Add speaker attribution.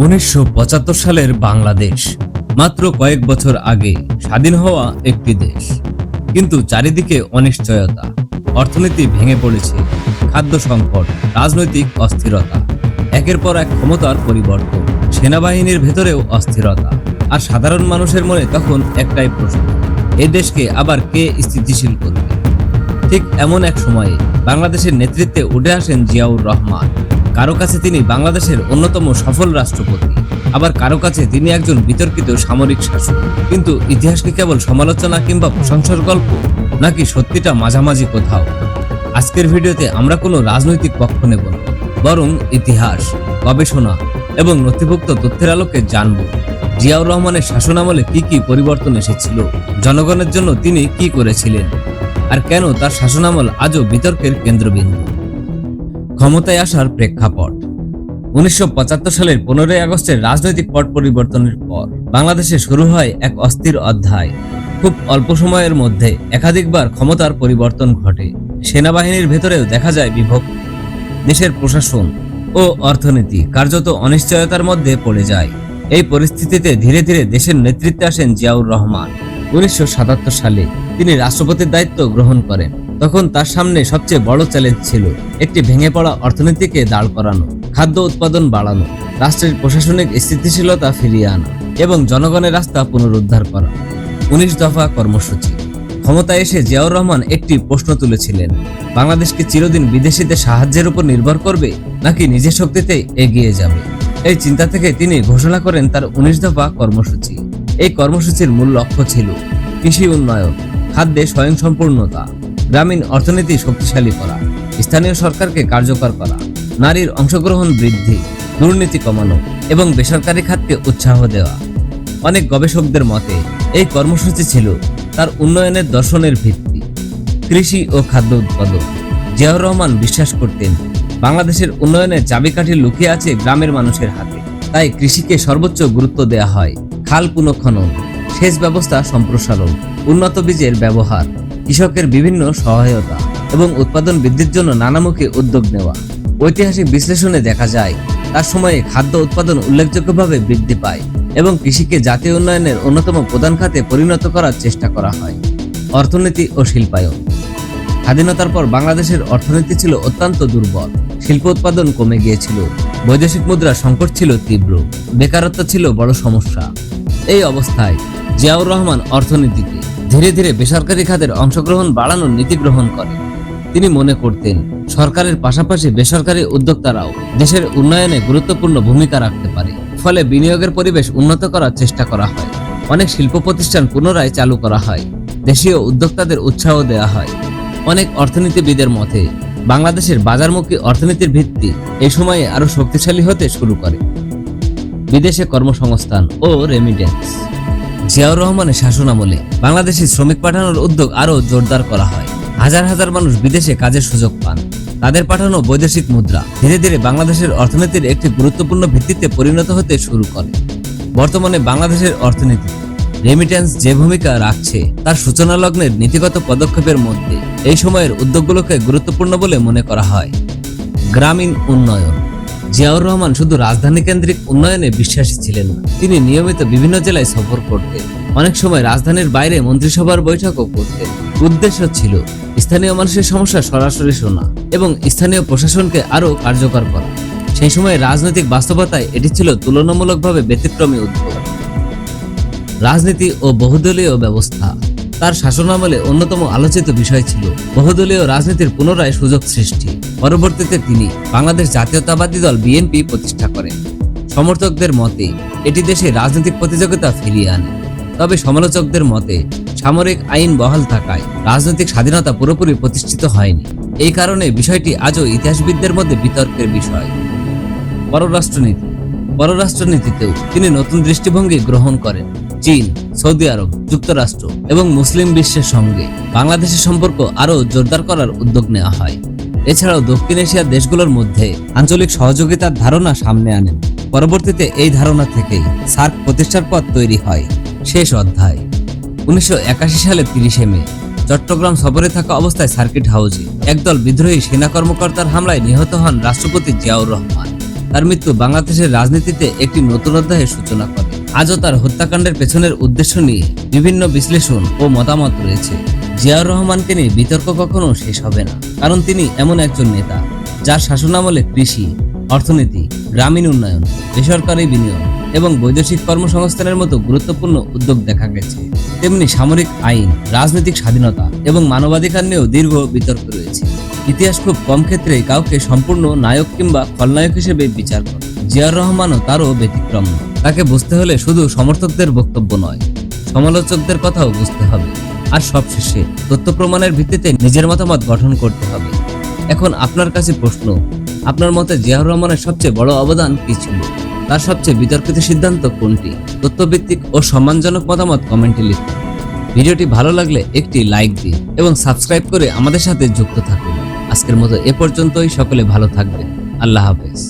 Speaker 1: 1975 সালের বাংলাদেশ মাত্র কয়েক বছর আগে স্বাধীন হওয়া একটি দেশ, কিন্তু চারিদিকে অনিশ্চয়তা, অর্থনীতি ভেঙে পড়েছে, খাদ্য সংকট, রাজনৈতিক অস্থিরতা, একের পর এক ক্ষমতার পরিবর্তন, সেনাবাহিনীর ভেতরেও অস্থিরতা, আর সাধারণ মানুষের মনে তখন একটাই প্রশ্ন: এই দেশকে আবার কে স্থিতিশীল করবে? ঠিক এমন এক সময়ে বাংলাদেশের নেতৃত্বে উঠে আসেন জিয়াউর রহমান। কারো কাছে তিনি বাংলাদেশের অন্যতম সফল রাষ্ট্রপতি, আবার কারো কাছে তিনি একজন বিতর্কিত সামরিক শাসক। কিন্তু ইতিহাস কি কেবল সমালোচনা কিংবা প্রশংসার গল্প, নাকি সত্যিটা মাঝামাঝি কোথাও? আজকের ভিডিওতে আমরা কোনো রাজনৈতিক পক্ষ নেব না, বরং ইতিহাস, গবেষণা এবং নথিভুক্ত তথ্যের আলোকে জানব জিয়াউর রহমানের শাসনামলে কি কি পরিবর্তন এসেছিল, জনগণের জন্য তিনি কি করেছিলেন, আর কেন তার শাসনামল আজও বিতর্কের কেন্দ্রবিন্দু। ক্ষমতায় আসার প্রেক্ষাপট: 1975 সালের 15ই আগস্টের রাজনৈতিক পট পরিবর্তনের পর বাংলাদেশে শুরু হয় এক অস্থির অধ্যায়। খুব অল্প সময়ের মধ্যে একাধিকবার ক্ষমতার পরিবর্তন ঘটে, সেনাবাহিনীর ভেতরেও দেখা যায় বিভক্তি, দেশের প্রশাসন ও অর্থনীতি কার্যত অনিশ্চয়তার মধ্যে পড়ে যায়। এই পরিস্থিতিতে ধীরে ধীরে দেশের নেতৃত্বে আসেন জিয়াউর রহমান। 1977 সালে তিনি রাষ্ট্রপতির দায়িত্ব গ্রহণ করেন। তখন তার সামনে সবচেয়ে বড় চ্যালেঞ্জ ছিল একটি ভেঙে পড়া অর্থনীতিকে দাঁড় করানো, খাদ্য উৎপাদন বাড়ানো, রাষ্ট্রের প্রশাসনিক স্থিতিশীলতা ফিরিয়ে আনা এবং জনগণের রাস্তা পুনরুদ্ধার করা। 19 দফা কর্মসূচি। ক্ষমতায় এসে জিয়াউর রহমান একটি প্রশ্ন তুলেছিলেন: বাংলাদেশ কি চিরদিন বিদেশিদের সাহায্যের উপর নির্ভর করবে, নাকি নিজের শক্তিতে এগিয়ে যাবে? এই চিন্তা থেকে তিনি ঘোষণা করেন তার 19 দফা কর্মসূচি। এই কর্মসূচির মূল লক্ষ্য ছিল কৃষি উন্নয়ন, খাদ্যে স্বয়ংসম্পূর্ণতা, গ্রামীণ অর্থনীতি শক্তিশালী করা, স্থানীয় সরকারকে কার্যকর করা, নারীর অংশগ্রহণ বৃদ্ধি, দুর্নীতি কমানো এবং বেসরকারি খাতকে উৎসাহ দেওয়া। অনেক গবেষকদের মতে এই কর্মসূচি ছিল তার উন্নয়নের দর্শনের ভিত্তি। কৃষি ও খাদ্য উৎপাদন: জিয়াউর রহমান বিশ্বাস করতেন বাংলাদেশের উন্নয়নের চাবিকাঠি লুকিয়ে আছে গ্রামের মানুষের হাতে। তাই কৃষিকে সর্বোচ্চ গুরুত্ব দেওয়া হয়। খাল পুনঃখনন, সেচ ব্যবস্থা সম্প্রসারণ, উন্নত বীজের ব্যবহার, কৃষকের বিভিন্ন সহায়তা এবং উৎপাদন বৃদ্ধির জন্য নানামুখী উদ্যোগ নেওয়া। ঐতিহাসিক বিশ্লেষণে দেখা যায় তার সময়ে খাদ্য উৎপাদন উল্লেখযোগ্যভাবে বৃদ্ধি পায় এবং কৃষিকে জাতীয় উন্নয়নের অন্যতম প্রধান খাতে পরিণত করার চেষ্টা করা হয়। অর্থনীতি ও শিল্পায়ন: স্বাধীনতার পর বাংলাদেশের অর্থনীতি ছিল অত্যন্ত দুর্বল। শিল্প উৎপাদন কমে গিয়েছিল, বৈদেশিক মুদ্রা সংকট ছিল তীব্র, বেকারত্ব ছিল বড় সমস্যা। এই অবস্থায় জিয়াউর রহমান অর্থনীতিকে ধীরে ধীরে বেসরকারি খাতের অংশগ্রহণ বাড়ানোর নীতি গ্রহণ করেন। তিনি মনে করতেন সরকারের পাশাপাশি বেসরকারি উদ্যোক্তারাও দেশের উন্নয়নে গুরুত্বপূর্ণ ভূমিকা রাখতে পারে। ফলে বিনিয়োগের পরিবেশ উন্নত করার চেষ্টা করা হয়। অনেক শিল্প প্রতিষ্ঠান পুনরায় চালু করা হয়, দেশীয় উদ্যোক্তাদের উৎসাহ দেওয়া হয়। অনেক অর্থনীতিবিদের মতে বাংলাদেশের বাজারমুখী অর্থনীতির ভিত্তি এই সময়ে আরো শক্তিশালী হতে শুরু করে। বিদেশে কর্মসংস্থান ও রেমিটেন্স: জিয়াউর রহমানের শাসনামলে বাংলাদেশি শ্রমিক পাঠানোর উদ্যোগ আরো জোরদার করা হয়। হাজার হাজার মানুষ বিদেশে কাজের সুযোগ পান। তাদের পাঠানো বৈদেশিক মুদ্রা ধীরে ধীরে বাংলাদেশের অর্থনীতির একটি গুরুত্বপূর্ণ ভিত্তিতে পরিণত হতে শুরু করে। বর্তমানে বাংলাদেশের অর্থনীতি রেমিটেন্স যে ভূমিকা রাখছে তার সূচনা লগ্নের নীতিগত পদক্ষেপের মধ্যে এই সময়ের উদ্যোগগুলোকে গুরুত্বপূর্ণ বলে মনে করা হয়। গ্রামীণ উন্নয়ন: জিয়াউর রহমান শুধু রাজধানী কেন্দ্রিক উন্নয়নে বিশ্বাসী ছিলেন না, তিনি নিয়মিত বিভিন্ন জেলায় সফর করতেন। অনেক সময় রাজধানীর বাইরে মন্ত্রিসভার বৈঠকও করতেন। উদ্দেশ্য ছিল স্থানীয় মানুষের সমস্যা সরাসরি শোনা এবং স্থানীয় প্রশাসনকে আরও কার্যকর করা। সেই সময় রাজনৈতিক বাস্তবতায় এটি ছিল তুলনামূলকভাবে ব্যতিক্রমী উদ্যোগ। রাজনীতি ও বহুদলীয় ব্যবস্থা: তার শাসনামলে অন্যতম আলোচিত বিষয় ছিল বহুদলীয় রাজনীতির পুনরায় সুযোগ সৃষ্টি। পরবর্তীতে তিনি বাংলাদেশ জাতীয়তাবাদী দল বিএনপি প্রতিষ্ঠা করেন। সমর্থকদের মতে এটি দেশে রাজনৈতিক প্রতিযোগিতা ফিরিয়ে আনে। তবে সমালোচকদের মতে সামরিক আইন বহাল থাকায় রাজনৈতিক স্বাধীনতা পুরোপুরি প্রতিষ্ঠিত হয়নি। এই কারণে বিষয়টি আজও ইতিহাসবিদদের মধ্যে বিতর্কের বিষয়। পররাষ্ট্রনীতি: পররাষ্ট্রনীতিতেও তিনি নতুন দৃষ্টিভঙ্গি গ্রহণ করেন। চীন, সৌদি আরব, যুক্তরাষ্ট্র এবং মুসলিম বিশ্বের সঙ্গে বাংলাদেশের সম্পর্ক আরও জোরদার করার উদ্যোগ নেওয়া হয়। এছাড়াও দক্ষিণ এশিয়ার দেশগুলোর মধ্যে আঞ্চলিক সহযোগিতার ধারণা সামনে আনেন। পরবর্তীতে এই ধারণা থেকেই সার্ক প্রতিষ্ঠার পথ তৈরি হয়। শেষ অধ্যায়: 1981 সালের 30 মে চট্টগ্রাম সফরে থাকা অবস্থায় সার্কিট হাউসে একদল বিদ্রোহী সেনা কর্মকর্তার হামলায় নিহত হন রাষ্ট্রপতি জিয়াউর রহমান। তার মৃত্যু বাংলাদেশের রাজনীতিতে একটি নতুন অধ্যায়ের সূচনা করে। আজও তার হত্যাকাণ্ডের পেছনের উদ্দেশ্য নিয়ে বিভিন্ন বিশ্লেষণ ও মতামত রয়েছে। জিয়াউর রহমানকে নিয়ে বিতর্ক কখনো শেষ হবে না, কারণ তিনি এমন একজন নেতা যার শাসনামলে কৃষি, অর্থনীতি, গ্রামীণ উন্নয়ন, বেসরকারি বিনিয়োগ এবং বৈদেশিক কর্মসংস্থানের মতো গুরুত্বপূর্ণ উদ্যোগ দেখা গেছে। তেমনি সামরিক আইন, রাজনৈতিক স্বাধীনতা এবং মানবাধিকার নিয়েও দীর্ঘ বিতর্ক রয়েছে। ইতিহাস খুব কম ক্ষেত্রে কাউকে সম্পূর্ণ নায়ক কিংবা খলনায়ক হিসেবে বিচার করে। জিয়াউর রহমানও তারও ব্যতিক্রম নয়। তাকে বুঝতে হলে শুধু সমর্থকদের বক্তব্য নয়, সমালোচকদের কথাও বুঝতে হবে। আর সবশেষে তথ্য প্রমাণের ভিত্তিতে নিজের মতামত গঠন করতে হবে। এখন আপনার কাছে প্রশ্ন, আপনার মতে জিয়াউর রহমানের সবচেয়ে বড় অবদান কি ছিল? তার সবচেয়ে বিতর্কিত সিদ্ধান্ত কোনটি? তথ্যভিত্তিক ও সম্মানজনক মতামত কমেন্টে লিখুন। ভিডিওটি ভালো লাগলে একটি লাইক দিন এবং সাবস্ক্রাইব করে আমাদের সাথে যুক্ত থাকুন। আজকের মতো এ পর্যন্তই। সকলে ভালো থাকবেন। আল্লাহ হাফেজ।